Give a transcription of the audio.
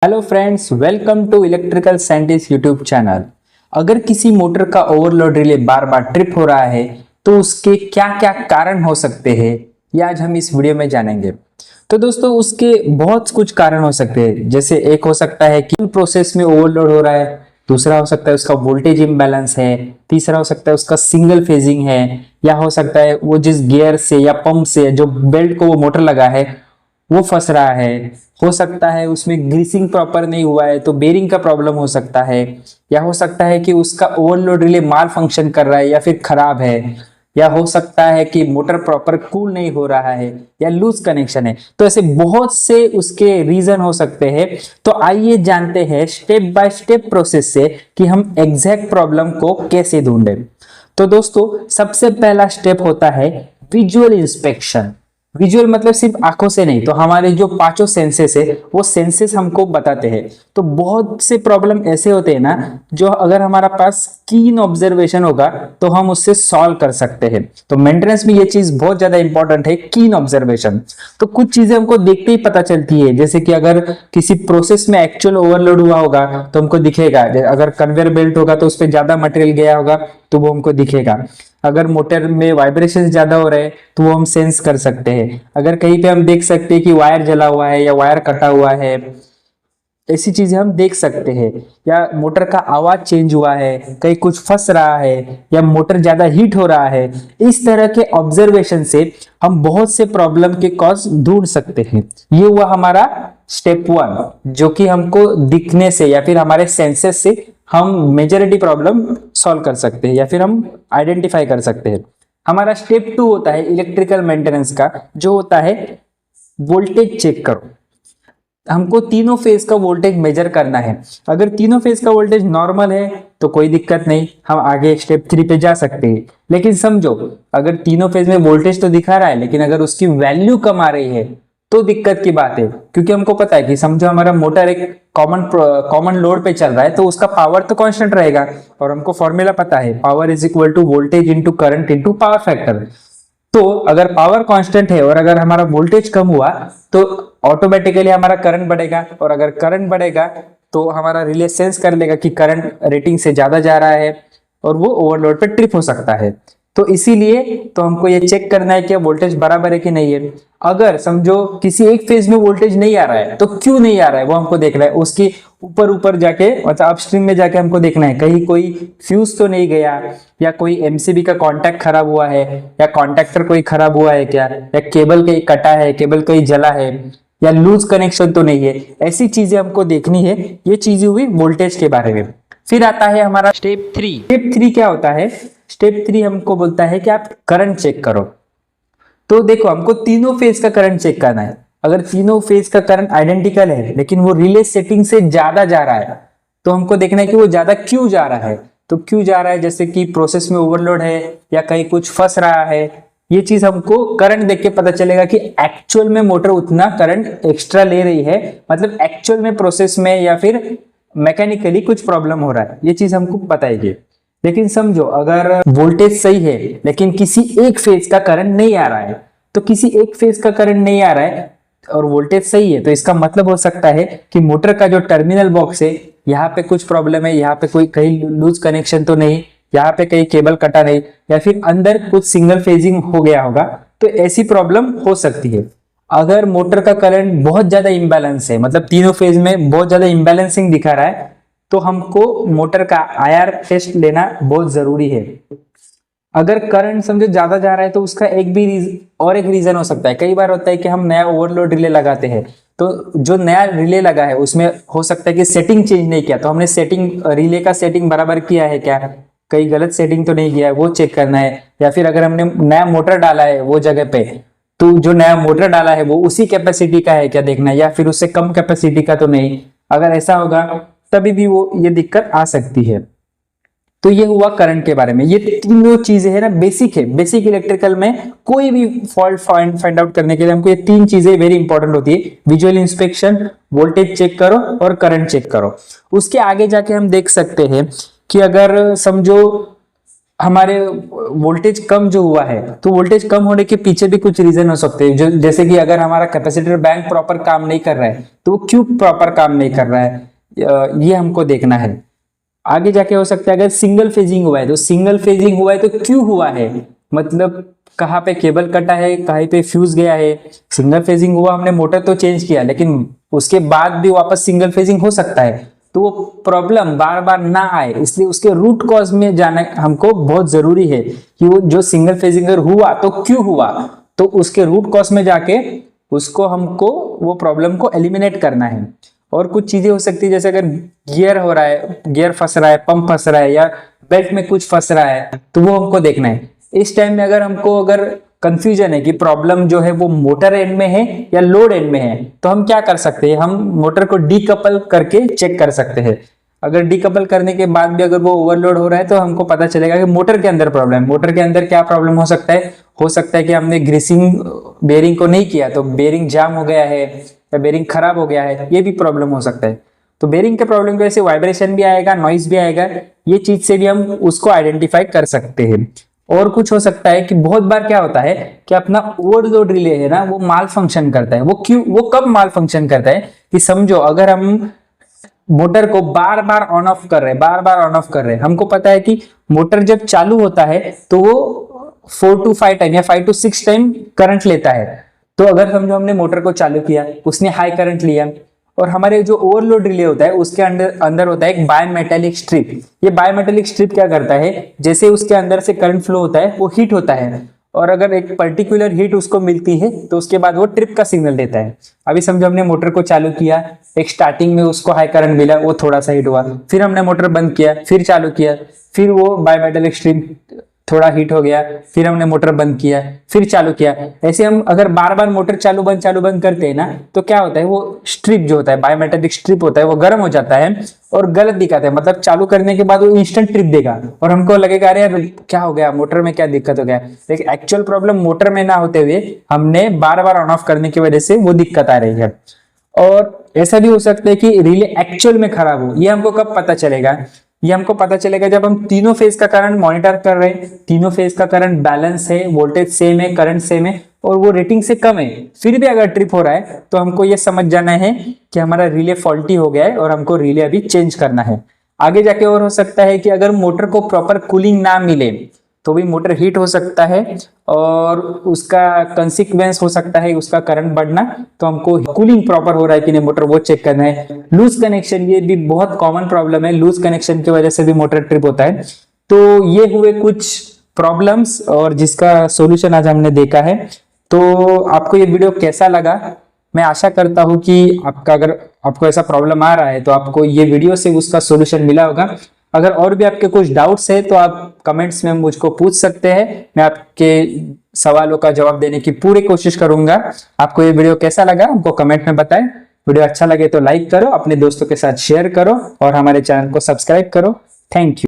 Hello friends, welcome to electrical scientist YouTube channel. अगर किसी motor का ओवरलोड रिले बार बार ट्रिप हो रहा है तो उसके क्या क्या कारण हो सकते हैं, ये आज हम इस वीडियो में जानेंगे। तो दोस्तों, उसके बहुत कुछ कारण हो सकते हैं। जैसे एक हो सकता है कि प्रोसेस में ओवरलोड हो रहा है, दूसरा हो सकता है उसका वोल्टेज इम्बैलेंस है, तीसरा हो सकता है उसका सिंगल फेजिंग है, या हो सकता है वो जिस गियर से या पंप से जो बेल्ट को वो मोटर लगा है वो फंस रहा है। हो सकता है उसमें ग्रीसिंग प्रॉपर नहीं हुआ है तो बेरिंग का प्रॉब्लम हो सकता है, या हो सकता है कि उसका ओवरलोड रिले माल फंक्शन कर रहा है या फिर खराब है, या हो सकता है कि मोटर प्रॉपर कूल नहीं हो रहा है या लूज कनेक्शन है। तो ऐसे बहुत से उसके रीजन हो सकते हैं। तो आइए जानते हैं स्टेप बाय स्टेप प्रोसेस से कि हम एग्जैक्ट प्रॉब्लम को कैसे ढूंढें। तो दोस्तों, सबसे पहला स्टेप होता है विजुअल इंस्पेक्शन। विजुअल मतलब सिर्फ आंखों से नहीं, तो हमारे जो पांचों सेंसेस है वो सेंसेस हमको बताते हैं। तो बहुत से प्रॉब्लम ऐसे होते हैं ना, जो अगर हमारा पास कीन ऑब्जर्वेशन होगा तो हम उससे सॉल्व कर सकते हैं। तो मेंटेनेंस में ये चीज बहुत ज्यादा इंपॉर्टेंट है, कीन ऑब्जर्वेशन। तो कुछ चीजें हमको देखते ही पता चलती है, जैसे कि अगर किसी प्रोसेस में एक्चुअल ओवरलोड हुआ होगा तो हमको दिखेगा। अगर कन्वेयर बेल्ट होगा तो उस पर ज्यादा मटेरियल गया होगा तो वो हमको दिखेगा। अगर मोटर में वाइब्रेशन ज्यादा हो रहे हैं तो वो हम सेंस कर सकते हैं। अगर कहीं पे हम देख सकते हैं कि वायर जला हुआ है या वायर कटा हुआ है, ऐसी चीजें हम देख सकते हैं। या मोटर का आवाज चेंज हुआ है, कहीं कुछ फंस रहा है, या मोटर ज्यादा हीट हो रहा है। इस तरह के ऑब्जर्वेशन से हम बहुत से प्रॉब्लम के कॉज ढूंढ सकते हैं। ये हुआ हमारा स्टेप 1, जो कि हमको दिखने से या फिर हमारे सेंसेस से हम मेजॉरिटी प्रॉब्लम सॉल्व कर सकते हैं या फिर हम आइडेंटिफाई कर सकते हैं। हमारा स्टेप 2 होता है इलेक्ट्रिकल मेंटेनेंस का, जो होता है वोल्टेज चेक करो। हमको तीनों फेज का वोल्टेज मेजर करना है। अगर तीनों फेज का वोल्टेज नॉर्मल है तो कोई दिक्कत नहीं, हम आगे स्टेप 3 पे जा सकते हैं। लेकिन समझो, अगर तीनों फेज में वोल्टेज तो दिखा रहा है लेकिन अगर उसकी वैल्यू कम आ रही है तो दिक्कत की बात है। क्योंकि हमको पता है कि समझो हमारा मोटर एक कॉमन लोड पे चल रहा है तो उसका पावर तो कांस्टेंट रहेगा, और हमको फॉर्मूला पता है, power is equal to voltage into current into power factor. तो अगर पावर कांस्टेंट है और अगर हमारा वोल्टेज कम हुआ तो ऑटोमेटिकली हमारा करंट बढ़ेगा, और अगर करंट बढ़ेगा तो हमारा रिले सेंस कर लेगा कि करंट रेटिंग से ज्यादा जा रहा है और वो ओवरलोड पे ट्रिप हो सकता है। तो इसीलिए तो हमको ये चेक करना है कि वोल्टेज बराबर है कि नहीं है। अगर समझो किसी एक फेज में वोल्टेज नहीं आ रहा है तो क्यों नहीं आ रहा है वो हमको देखना है। उसकी ऊपर जाके मतलब अपस्ट्रीम में जाके हमको देखना है कहीं कोई फ्यूज तो नहीं गया, या कोई एमसीबी का कांटेक्ट खराब हुआ है, या कॉन्टेक्टर कोई खराब हुआ है क्या, या केबल कहीं कटा है, केबल कहीं जला है, या लूज कनेक्शन तो नहीं है। ऐसी चीजें हमको देखनी है। ये चीजें हुई वोल्टेज के बारे में। फिर आता है हमारा स्टेप 3। स्टेप 3 क्या होता है? स्टेप 3 हमको बोलता है कि आप करंट चेक करो। तो देखो, हमको तीनों फेज का करंट चेक करना है। अगर तीनों फेज का करंट आइडेंटिकल है लेकिन वो रिले सेटिंग से ज्यादा जा रहा है तो हमको देखना है कि वो ज्यादा क्यों जा रहा है। तो क्यों जा रहा है, जैसे कि प्रोसेस में ओवरलोड है या कहीं कुछ फंस रहा है, ये चीज हमको करंट देख के पता चलेगा कि एक्चुअल में मोटर उतना करंट एक्स्ट्रा ले रही है, मतलब एक्चुअल में प्रोसेस में या फिर मैकेनिकली कुछ प्रॉब्लम हो रहा है। ये चीज हमको बताएगी। लेकिन समझो, अगर वोल्टेज सही है लेकिन किसी एक फेज का करंट नहीं आ रहा है, तो किसी एक फेज का करंट नहीं आ रहा है और वोल्टेज सही है, तो इसका मतलब हो सकता है कि मोटर का जो टर्मिनल बॉक्स है यहाँ पे कुछ प्रॉब्लम है, यहाँ पे कोई कहीं लूज कनेक्शन तो नहीं, यहाँ पे कहीं केबल कटा नहीं, या फिर अंदर कुछ सिंगल फेजिंग हो गया होगा। तो ऐसी प्रॉब्लम हो सकती है। अगर मोटर का करंट बहुत ज्यादा इंबैलेंस है, मतलब तीनों फेज में बहुत ज्यादा इंबैलेंसिंग दिखा रहा है, तो हमको मोटर का आईआर टेस्ट लेना बहुत जरूरी है। अगर करंट समझो ज्यादा जा रहा है तो उसका एक रीजन हो सकता है। कई बार होता है कि हम नया ओवरलोड रिले लगाते हैं, तो जो नया रिले लगा है उसमें हो सकता है कि सेटिंग चेंज नहीं किया, तो हमने रिले का सेटिंग बराबर किया है क्या, कहीं गलत सेटिंग तो नहीं किया है, वो चेक करना है। या फिर अगर हमने नया मोटर डाला है वो जगह पे, तो जो नया मोटर डाला है वो उसी कैपेसिटी का है क्या देखना है, या फिर उससे कम कैपेसिटी का तो नहीं। अगर ऐसा होगा तभी भी वो ये दिक्कत आ सकती है। तो ये हुआ करंट के बारे में। ये तीनों चीजें है ना, बेसिक है। बेसिक इलेक्ट्रिकल में कोई भी फॉल्ट फाइंड आउट करने के लिए हमको ये तीन चीजें वेरी इंपॉर्टेंट होती है। विजुअल इंस्पेक्शन, वोल्टेज चेक करो और करंट चेक करो। उसके आगे जाके हम देख सकते हैं कि अगर समझो हमारे वोल्टेज कम जो हुआ है, तो वोल्टेज कम होने के पीछे भी कुछ रीजन हो सकते हैं, जो जैसे कि अगर हमारा कैपेसिटर बैंक प्रॉपर काम नहीं कर रहा है तो वो क्यों प्रॉपर काम नहीं कर रहा है, ये हमको देखना है। आगे जाके हो सकता है अगर सिंगल फेजिंग हुआ है, तो सिंगल फेजिंग हुआ है तो क्यों हुआ है, मतलब कहाँ पे केबल कटा है, कहीं पे फ्यूज गया है। सिंगल फेजिंग हुआ, हमने मोटर तो चेंज किया, लेकिन उसके बाद भी वापस सिंगल फेजिंग हो सकता है, तो वो प्रॉब्लम बार बार ना आए, इसलिए उसके रूट कॉज में जाना हमको बहुत जरूरी है कि वो जो सिंगल फेजिंग हुआ तो क्यों हुआ, तो उसके रूट कॉज में जाके उसको हमको वो प्रॉब्लम को एलिमिनेट करना है। और कुछ चीजें हो सकती है, जैसे अगर गियर हो रहा है, गियर फंस रहा है, पंप फंस रहा है, या बेल्ट में कुछ फंस रहा है, तो वो हमको देखना है। इस टाइम में अगर हमको अगर कंफ्यूजन है कि प्रॉब्लम जो है वो मोटर एंड में है या लोड एंड में है, तो हम क्या कर सकते हैं, हम मोटर को डीकपल करके चेक कर सकते हैं। अगर डीकपल करने के बाद भी अगर वो ओवरलोड हो रहा है, तो हमको पता चलेगा कि मोटर के अंदर प्रॉब्लम है। मोटर के अंदर क्या प्रॉब्लम हो सकता है, हो सकता है कि हमने ग्रीसिंग बेरिंग को नहीं किया, तो बेरिंग जाम हो गया है या बेरिंग खराब हो गया है, ये भी प्रॉब्लम हो सकता है। तो बेरिंग के प्रॉब्लम की वजह से वाइब्रेशन भी आएगा, नॉइज भी आएगा, ये चीज से भी हम उसको आइडेंटिफाई कर सकते हैं। और कुछ हो सकता है कि बहुत बार क्या होता है कि अपना ओवरलोड रिले है ना, वो माल फंक्शन करता है। वो क्यों, वो कब माल फंक्शन करता है कि समझो अगर हम मोटर को बार बार ऑन ऑफ कर रहे हैं, बार बार ऑन ऑफ कर रहे हैं, हमको पता है कि मोटर जब चालू होता है तो वो 4 to 5 टाइम या 5 to 6 टाइम करंट लेता है। तो अगर समझो हमने मोटर को चालू किया, उसने हाई करंट लिया, और हमारे जो ओवरलोड रिले होता है उसके अंदर अंदर होता है एक बायोमेटेलिक स्ट्रिप। ये बायोमेटेलिक स्ट्रिप क्या करता है, जैसे उसके अंदर से करंट फ्लो होता है, वो हीट होता है, और अगर एक पर्टिकुलर हीट उसको मिलती है तो उसके बाद वो ट्रिप का सिग्नल देता है। अभी समझो हमने मोटर को चालू किया, एक स्टार्टिंग में उसको हाई करंट मिला, वो थोड़ा सा हीट हुआ, फिर हमने मोटर बंद किया, फिर चालू किया, फिर वो बायोमेटेलिक स्ट्रिप थोड़ा हीट हो गया, फिर हमने मोटर बंद किया, फिर चालू किया। ऐसे हम अगर बार बार मोटर चालू बंद करते हैं ना, तो क्या होता है, वो स्ट्रिप जो होता है, बायोमेटेलिक स्ट्रिप होता है, वो गर्म हो जाता है और गलत दिखाता है। मतलब चालू करने के बाद वो इंस्टेंट ट्रिप देगा और हमको लगेगा अरे यार क्या हो गया, मोटर में क्या दिक्कत हो गया, लेकिन एक्चुअल प्रॉब्लम मोटर में ना होते हुए हमने बार बार ऑन ऑफ करने की वजह से वो दिक्कत आ रही है। और ऐसा भी हो सकता है कि रिले एक्चुअल में खराब हो। ये हमको कब पता चलेगा, ये हमको पता चलेगा जब हम तीनों फेज का करंट मॉनिटर कर रहे हैं, तीनों फेज का करंट बैलेंस है, वोल्टेज सेम है, करंट सेम है, और वो रेटिंग से कम है, फिर भी अगर ट्रिप हो रहा है, तो हमको ये समझ जाना है कि हमारा रिले फॉल्टी हो गया है और हमको रिले अभी चेंज करना है। आगे जाके और हो सकता है कि अगर मोटर को प्रॉपर कूलिंग ना मिले तो भी मोटर हीट हो सकता है, और उसका कंसिक्वेंस हो सकता है उसका करंट बढ़ना। तो हमको कूलिंग प्रॉपर हो रहा है कि नहीं मोटर, वो चेक करना है। लूज कनेक्शन, ये भी बहुत कॉमन प्रॉब्लम है, लूज कनेक्शन की वजह से भी मोटर ट्रिप होता है। तो ये हुए कुछ प्रॉब्लम्स और जिसका सॉल्यूशन आज हमने देखा है। तो आपको ये वीडियो कैसा लगा, मैं आशा करता हूं कि आपका, अगर आपको ऐसा प्रॉब्लम आ रहा है तो आपको ये वीडियो से उसका सॉल्यूशन मिला होगा। अगर और भी आपके कुछ डाउट्स है तो आप कमेंट्स में मुझको पूछ सकते हैं, मैं आपके सवालों का जवाब देने की पूरी कोशिश करूंगा। आपको ये वीडियो कैसा लगा हमको कमेंट में बताएं। वीडियो अच्छा लगे तो लाइक करो, अपने दोस्तों के साथ शेयर करो और हमारे चैनल को सब्सक्राइब करो। Thank you.